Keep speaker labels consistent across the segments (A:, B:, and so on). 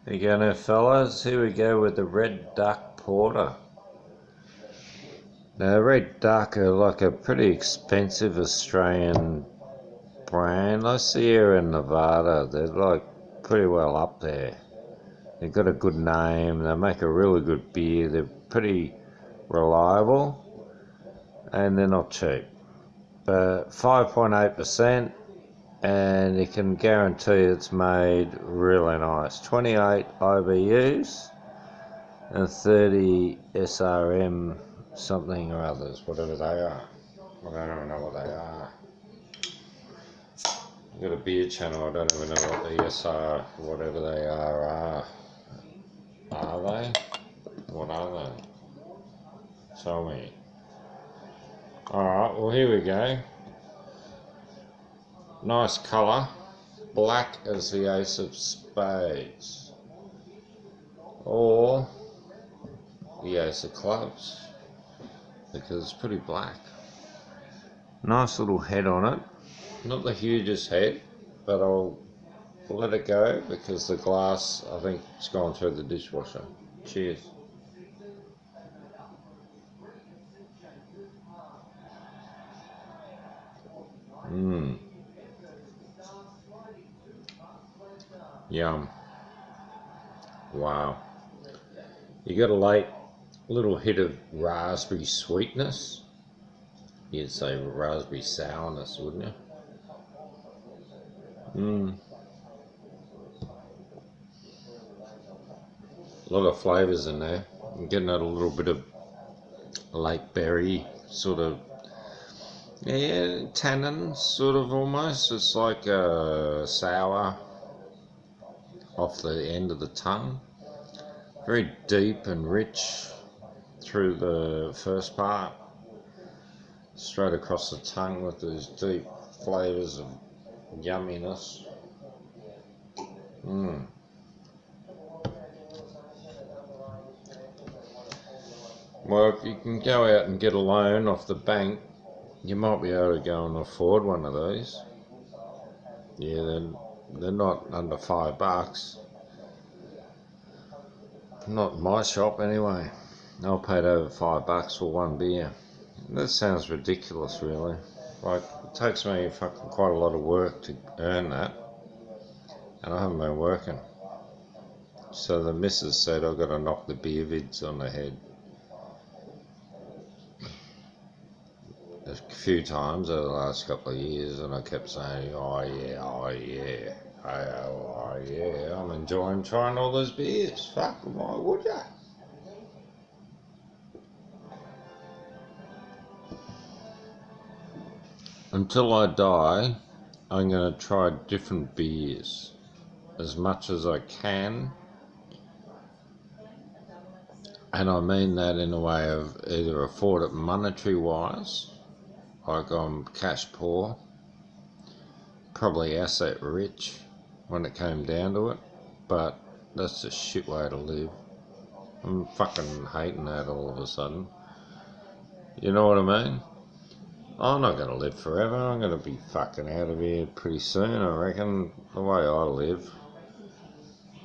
A: There you go now, fellas. Here we go with the Red Duck Porter. Now, Red Duck are like a pretty expensive Australian brand. Like Sierra Nevada, they're like pretty well up there. They've got a good name. They make a really good beer. They're pretty reliable and they're not cheap. But 5.8%, and you can guarantee it's made really nice. 28 IBUs and 30 SRM something or others, whatever they are. I don't even know what they are. I've got a beer channel, I don't even know what the SR, whatever they are. Are they? What are they? Tell me. Alright, well here we go. Nice colour. Black as the Ace of Spades. Or the Ace of Clubs. Because it's pretty black. Nice little head on it. Not the hugest head, but I'll let it go because the glass, I think, it's gone through the dishwasher. Cheers. Yum. Wow. You got a light little hit of raspberry sweetness. You'd say raspberry sourness, wouldn't you? A lot of flavours in there. I'm getting out a little bit of late berry, sort of, yeah, tannin, sort of almost. It's like a sour off the end of the tongue. Very deep and rich through the first part. Straight across the tongue with these deep flavours of yumminess. Well, if you can go out and get a loan off the bank, you might be able to go and afford one of these. Yeah, they're not under $5. Not in my shop anyway. I paid over $5 for one beer. That sounds ridiculous, really. Like, it takes me fucking quite a lot of work to earn that, and I haven't been working. So the missus said I've got to knock the beer vids on the head. A few times over the last couple of years, and I kept saying, oh yeah, I'm enjoying trying all those beers. Fuck, why would ya? Until I die, I'm going to try different beers as much as I can, and I mean that in a way of either afford it monetary wise, like I'm cash poor, probably asset rich when it came down to it, but that's a shit way to live. I'm fucking hating that all of a sudden. You know what I mean? I'm not going to live forever. I'm going to be fucking out of here pretty soon, I reckon, the way I live.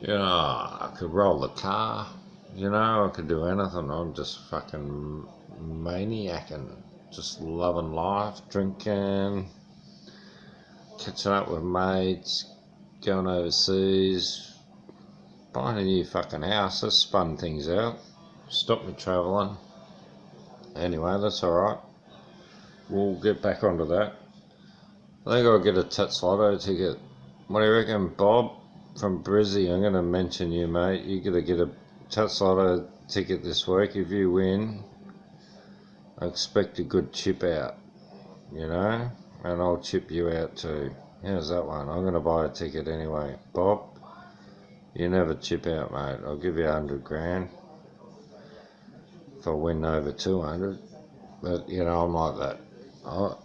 A: You know, I could roll the car. You know, I could do anything. I'm just fucking maniacing. Just loving life, drinking, catching up with mates, going overseas, buying a new fucking house. That's spun things out. Stopped me travelling. Anyway, that's alright. We'll get back onto that. I think I'll get a Tats Lotto ticket. What do you reckon, Bob from Brizzy? I'm going to mention you, mate. You got to get a Tats Lotto ticket this week. If you win, I expect a good chip out, you know, and I'll chip you out too. How's that one? I'm going to buy a ticket anyway. Bob, you never chip out, mate. I'll give you 100 grand if I win over 200. But, you know, I'm like that.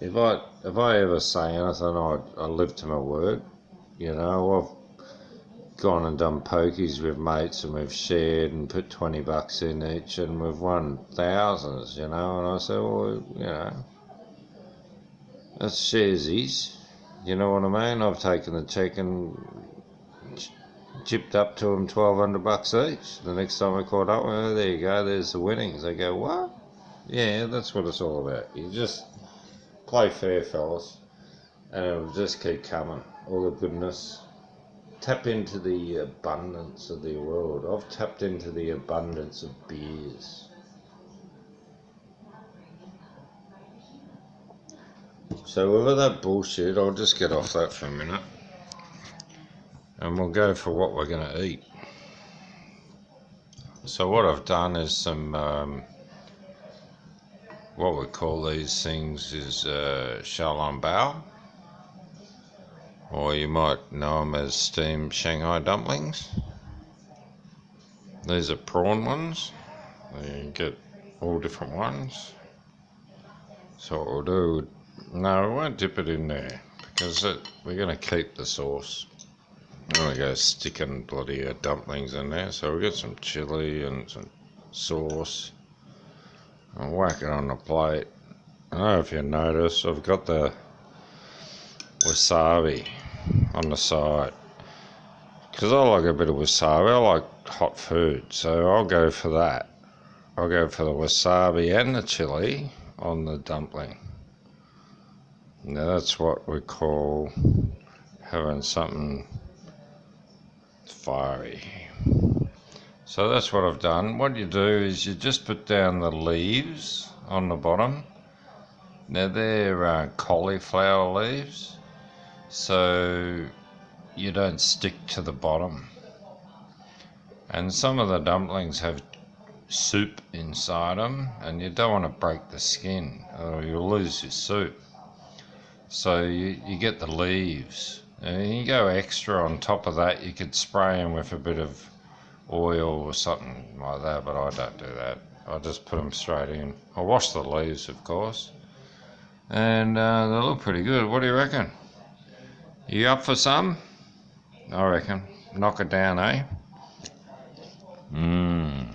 A: If I ever say anything, I live to my word. You know, I've gone and done pokies with mates, and we've shared and put $20 in each, and we've won thousands. You know, and I say, well, you know, that's sharesies. You know what I mean? I've taken the check and Chipped up to them $1,200 each. The next time I caught up with her, there you go, there's the winnings. They go, what? Yeah, that's what it's all about. You just play fair, fellas, and it'll just keep coming. All the goodness. Tap into the abundance of the world. I've tapped into the abundance of beers. So with that bullshit, I'll just get off that for a minute. And we'll go for what we're going to eat. So what I've done is some, what we call these things is xiaolong bao. Or you might know them as steamed Shanghai dumplings. These are prawn ones. You get all different ones. So what we'll do, no, we won't dip it in there because we're going to keep the sauce. I'm going to go sticking bloody dumplings in there. So we'll get some chili and some sauce and whack it on the plate. I don't know if you notice, I've got the wasabi on the side because I like a bit of wasabi. I like hot food, so I'll go for that. I'll go for the wasabi and the chili on the dumpling. Now that's what we call having something fiery. So that's what I've done. What you do is you just put down the leaves on the bottom. Now they're cauliflower leaves, so you don't stick to the bottom. And some of the dumplings have soup inside them, and you don't want to break the skin or you'll lose your soup. So you get the leaves, and you go extra on top of that. You could spray them with a bit of oil or something like that, but I don't do that. I just put them straight in. I wash the leaves, of course, and they look pretty good. What do you reckon? You up for some? I reckon. Knock it down, eh? Mmm.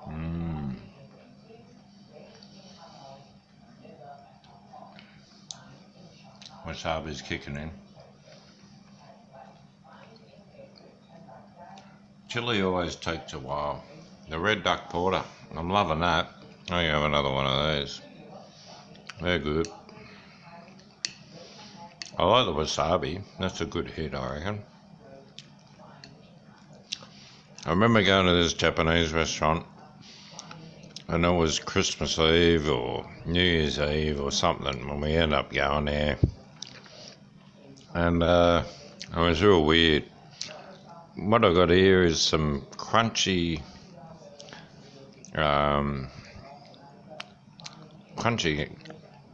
A: Mmm. Wasabi's kicking in. Chili always takes a while. The red duck porter, I'm loving that. I'm going to have another one of those. They're good. I like the wasabi. That's a good hit, I reckon. I remember going to this Japanese restaurant, and it was Christmas Eve or New Year's Eve or something when we ended up going there. And it was real weird. What I got here is some crunchy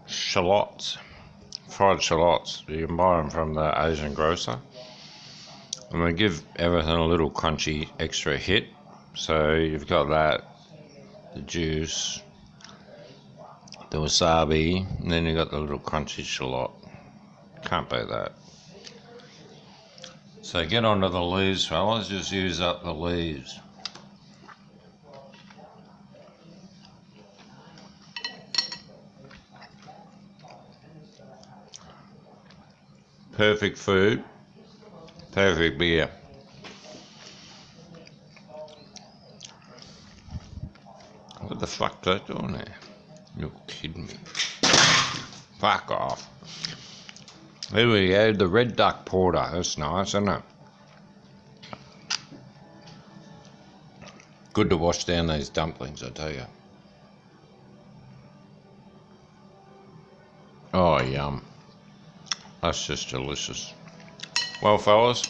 A: shallots, fried shallots. You can buy them from the Asian grocer. And they give everything a little crunchy extra hit. So you've got that, the juice, the wasabi, and then you've got the little crunchy shallot. Can't beat that. So get onto the leaves, fellas. Just use up the leaves. Perfect food, perfect beer. What the fuck's that doing there? You're kidding me. Fuck off. There we go, the red duck porter. That's nice, isn't it? Good to wash down these dumplings, I tell you. Oh, yum. That's just delicious. Well, fellas,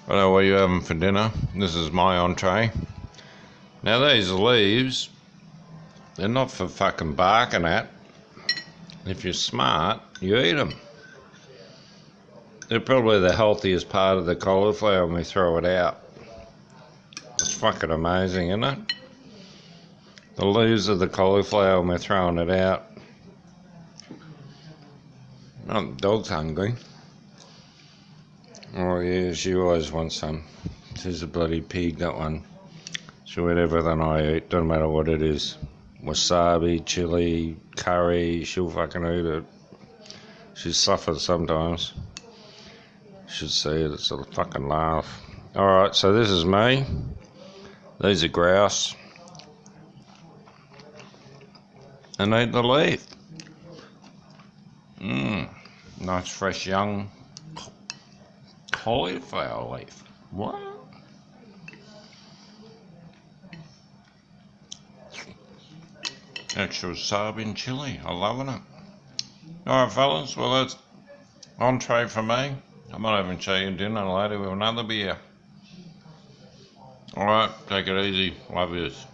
A: I don't know what you're having for dinner. This is my entree. Now, these leaves, they're not for fucking barking at. If you're smart, you eat them. They're probably the healthiest part of the cauliflower when we throw it out. It's fucking amazing, isn't it? The leaves of the cauliflower when we're throwing it out. Oh, the dog's hungry. Oh yeah, she always wants some. She's a bloody pig, that one. She'll eat everything I eat, doesn't matter what it is. Wasabi, chili, curry, she'll fucking eat it. She suffers sometimes. Should see it, it's a fucking laugh. Alright, so this is me. These are grouse. And eat the leaf. Nice fresh young cauliflower leaf. What? Extra wasabi and chilli. I'm loving it. Alright fellas, well that's entree for me. I might even show you dinner later with another beer. Alright, take it easy. Love yous.